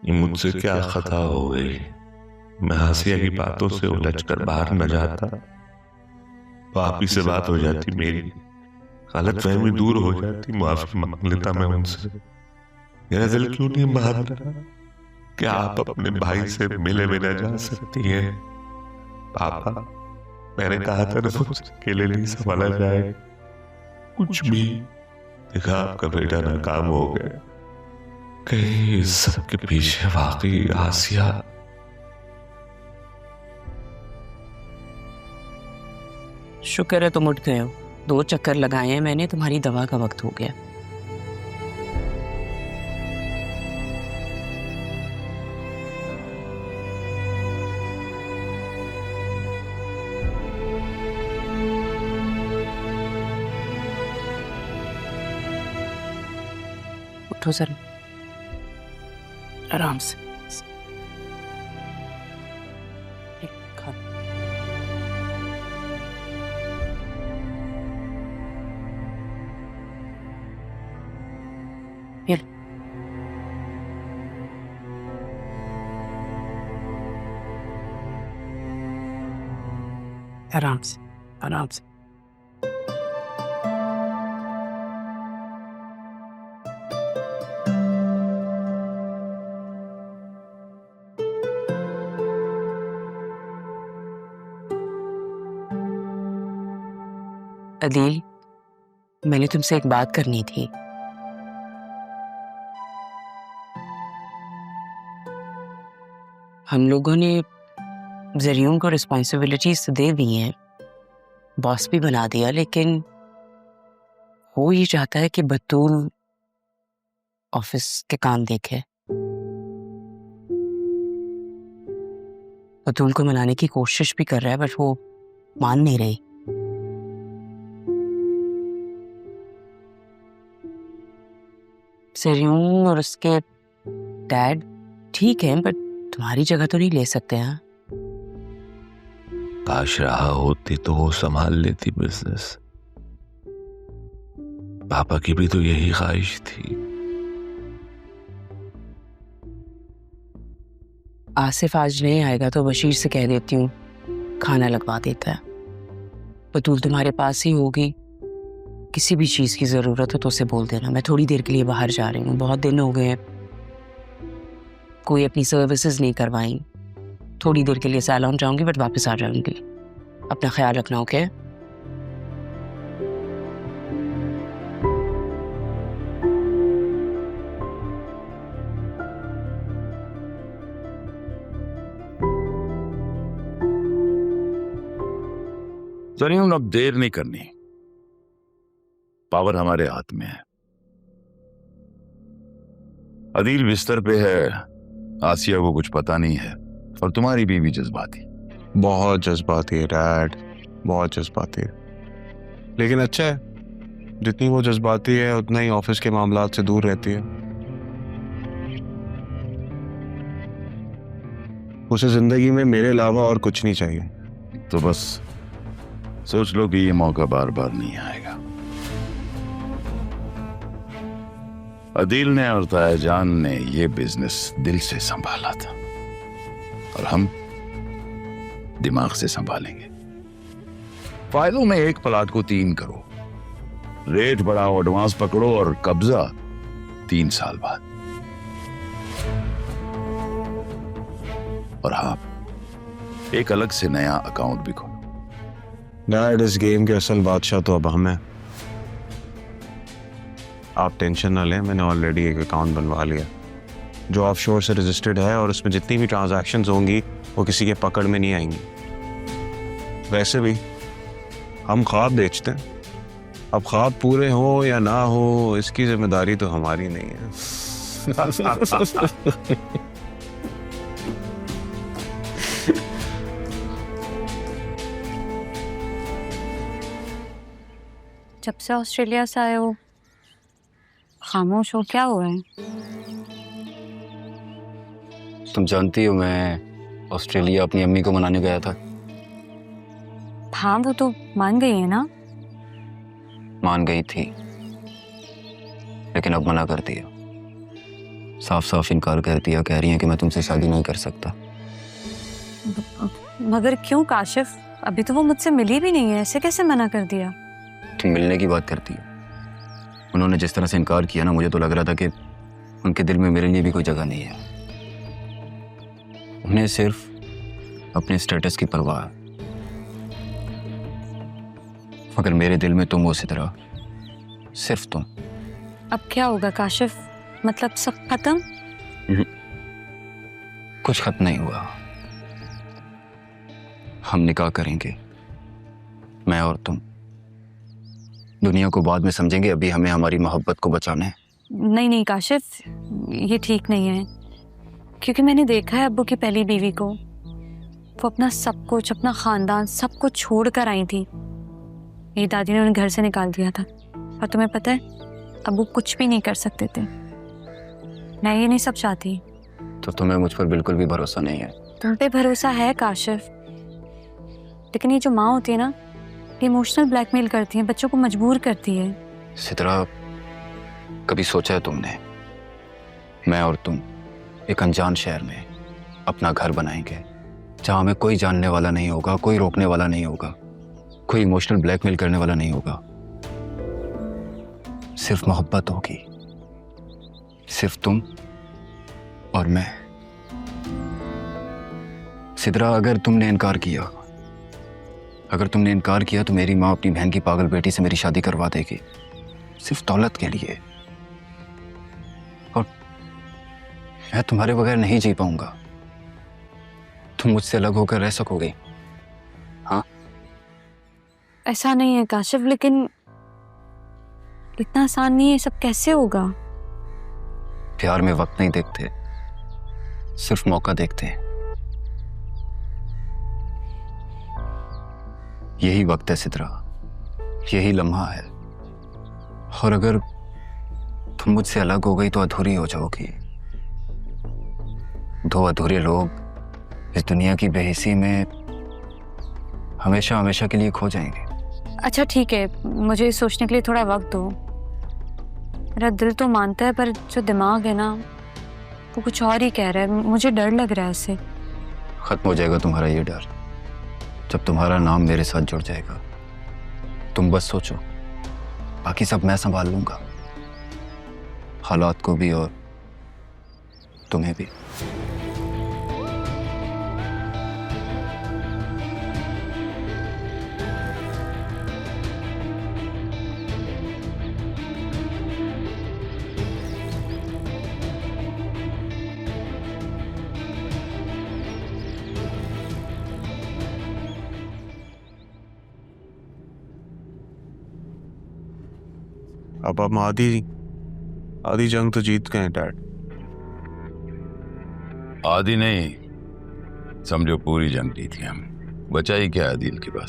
ये मुझसे क्या खता हो गई। मैं आसिया की बातों से उलझकर बाहर न जाता तो आप ही से बात हो जाती, मेरी गलतफहमी दूर हो जाती, माफी मांग लेता मैं उनसे। मेरा दिल क्यों नहीं मान रहा? क्या आप अपने भाई से मिले बिना जा सकती हैं? पापा, मैंने कहा था ना मुझसे अकेले नहीं संभाला जाएगा। कुछ भी देखा, आपका बेटा नाकाम हो गया। कहीं इस सब के पीछे वाकई आसिया? शुक्र है तुम उठ गए हो। 2 चक्कर लगाए हैं मैंने, तुम्हारी दवा का वक्त हो गया। उठो सर, आराम से। ये आराम से, आराम से। अदील, मैंने तुमसे एक बात करनी थी। हम लोगों ने जरियून को रिस्पॉन्सिबिलिटीज तो दे दी हैं, बॉस भी बना दिया, लेकिन वो ये चाहता है कि बतूल ऑफिस के काम देखे। बतूल को मनाने की कोशिश भी कर रहा है, बट वो मान नहीं रही। जरियून और उसके डैड ठीक है, बट तुम्हारी जगह तो नहीं ले सकते हैं। काश रहा होती तो वो संभाल लेती बिजनेस। पापा की भी तो यही ख्वाहिश थी। आसिफ आज नहीं आएगा तो बशीर से कह देती हूँ, खाना लगवा देता है। बतूल तुम्हारे पास ही होगी, किसी भी चीज की जरूरत हो तो उसे बोल देना। मैं थोड़ी देर के लिए बाहर जा रही हूँ, बहुत दिन हो गए हैं कोई अपनी सर्विसेज नहीं करवाई। थोड़ी देर के लिए सैलून जाऊंगी, बट वापस आ जाऊंगी। अपना ख्याल रखना, ओके? जरियून, अब देर नहीं करनी, पावर हमारे हाथ में है। अदील बिस्तर पे है, आसिया को कुछ पता नहीं है, और तुम्हारी बीवी जज्बाती। बहुत जज्बाती है डैड, बहुत जज्बाती है। लेकिन अच्छा है, जितनी वो जज्बाती है उतना ही ऑफिस के मामलात से दूर रहती है। उसे जिंदगी में मेरे अलावा और कुछ नहीं चाहिए। तो बस सोच लो कि ये मौका बार बार नहीं आएगा। अदील ने और तायाजान ने ये बिजनेस दिल से संभाला था, और हम दिमाग से संभालेंगे। फायदों में 1 प्लाट को 3 करो, रेट बढ़ाओ, एडवांस पकड़ो, और कब्जा 3 साल बाद। और हाँ, एक अलग से नया अकाउंट भी खोलो। डैड, इस गेम के असल बादशाह तो अब हम हैं। आप टेंशन ना लें, मैंने ऑलरेडी एक अकाउंट बनवा लिया जो ऑफशोर से रजिस्टर्ड है, और उसमें जितनी भी ट्रांजैक्शंस होंगी वो किसी के पकड़ में नहीं आएंगी। वैसे भी हम ख्वाब बेचते हैं, अब ख्वाब पूरे हो या ना हो इसकी जिम्मेदारी तो हमारी नहीं है। जब से ऑस्ट्रेलिया से आए हो खामोश हो, क्या हुआ है? तुम जानती हो मैं ऑस्ट्रेलिया अपनी अम्मी को मनाने गया था। हाँ, वो तो मान गई है ना? मान गई थी, लेकिन अब मना कर दिया। साफ साफ इनकार कर दिया, कह रही हैं कि मैं तुमसे शादी नहीं कर सकता। मगर क्यों काशिफ, अभी तो वो मुझसे मिली भी नहीं है, ऐसे कैसे मना कर दिया? तुम मिलने की बात करती हो। उन्होंने जिस तरह से इनकार किया ना, मुझे तो लग रहा था कि उनके दिल में मेरे लिए भी कोई जगह नहीं है। उन्हें सिर्फ अपने स्टेटस की परवाह है। मगर मेरे दिल में तुम हो सितरा, सिर्फ तुम। अब क्या होगा काशिफ, मतलब सब खत्म? कुछ खत्म नहीं हुआ। हम निकाह करेंगे, मैं और तुम। दुनिया को बाद में समझेंगे, अभी हमें हमारी मोहब्बत को बचाना है। नहीं नहीं काशिफ, ये ठीक नहीं है, क्योंकि मैंने देखा है अब्बू की पहली बीवी को, वो अपना सब कुछ, अपना खानदान सब कुछ छोड़ कर आई थी। मेरी दादी ने उन्हें घर से निकाल दिया था, और तुम्हें पता है अब्बू कुछ भी नहीं कर सकते थे। मैं ये नहीं सब चाहती। तो तुम्हें मुझ पर बिल्कुल भी भरोसा नहीं है? तुम पे भरोसा है काशिफ, लेकिन ये जो माँ होती है ना, ये इमोशनल ब्लैकमेल करती है, बच्चों को मजबूर करती है। सितरा, कभी सोचा है तुमने, मैं और तुम एक अनजान शहर में अपना घर बनाएंगे, जहां हमें कोई जानने वाला नहीं होगा, कोई रोकने वाला नहीं होगा, कोई इमोशनल ब्लैकमेल करने वाला नहीं होगा। सिर्फ मोहब्बत होगी, सिर्फ तुम और मैं। सितरा, अगर तुमने इनकार किया तो मेरी माँ अपनी बहन की पागल बेटी से मेरी शादी करवा देगी, सिर्फ दौलत के लिए। और मैं तुम्हारे बगैर नहीं जी पाऊंगा। तुम मुझसे अलग होकर रह सकोगे? हाँ? ऐसा नहीं है काशिफ, लेकिन इतना आसान नहीं है, सब कैसे होगा? प्यार में वक्त नहीं देखते, सिर्फ मौका देखते हैं। यही वक्त है सितरा, यही लम्हा है। और अगर तुम मुझसे अलग हो गई तो अधूरी हो जाओगी। दो अधूरे लोग इस दुनिया की बेहिसी में हमेशा हमेशा के लिए खो जाएंगे। अच्छा ठीक है, मुझे सोचने के लिए थोड़ा वक्त दो। मेरा दिल तो मानता है, पर जो दिमाग है ना, वो कुछ और ही कह रहा है। मुझे डर लग रहा है इससे। खत्म हो जाएगा तुम्हारा ये डर जब तुम्हारा नाम मेरे साथ जुड़ जाएगा। तुम बस सोचो, बाकी सब मैं संभाल लूंगा, हालात को भी और तुम्हें भी। अब हम आधी जंग तो जीत गए डैड। आधी नहीं, समझो पूरी जंग जीती हम। बचा ही क्या है दिल के पास?